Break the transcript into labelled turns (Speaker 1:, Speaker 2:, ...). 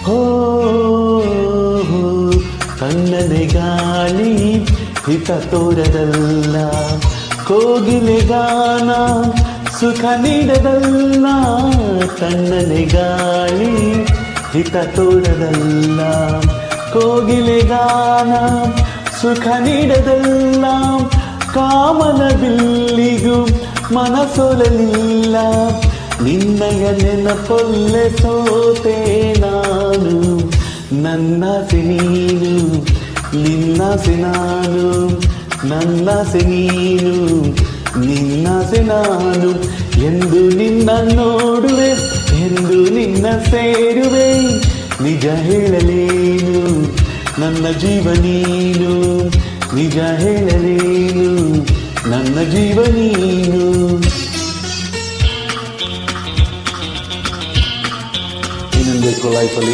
Speaker 1: ಹೋ ತಣ್ಣನೆ ಗಾಳಿ ಹಿತ ತೋರದಲ್ಲ, ಕೋಗಿಲೆ ಗಾನ ಸುಖ ನೀಡದಲ್ಲ. ತಣ್ಣನೆ ಗಾಳಿ ಹಿತ ತೋರದಲ್ಲ, ಕೋಗಿಲೆ ಗಾನ ಸುಖ ನೀಡದಲ್ಲ. ಕಾಮನ ಬಿಲ್ಲಿಗೂ ಮನಸೊಲಲಿಲ್ಲ, ನಿನ್ನಯ ನೆನಪೊಲ್ಲೆ ಸೋತೆ ನಾನು. ನನ್ನಾಸೆ ನೀನು, ನಿನ್ನಾಸೆ ನಾನು, ನನ್ನಾಸೆ ನೀನು, ನಿನ್ನಾಸೆ ನಾನು. ಎಂದು ನಿನ್ನ ನೋಡುವೆ, ಎಂದು ನಿನ್ನ ಸೇರುವೆ, ನಿಜ ಹೇಳಲೇನು ನನ್ನ ಜೀವ ನೀನು. ನಿಜ ಹೇಳಲೇನು ನನ್ನ ಜೀವ ನೀನು. ಇನ್ನೊಂದು ಬೇಕು ಲೈಫಲ್ಲಿ.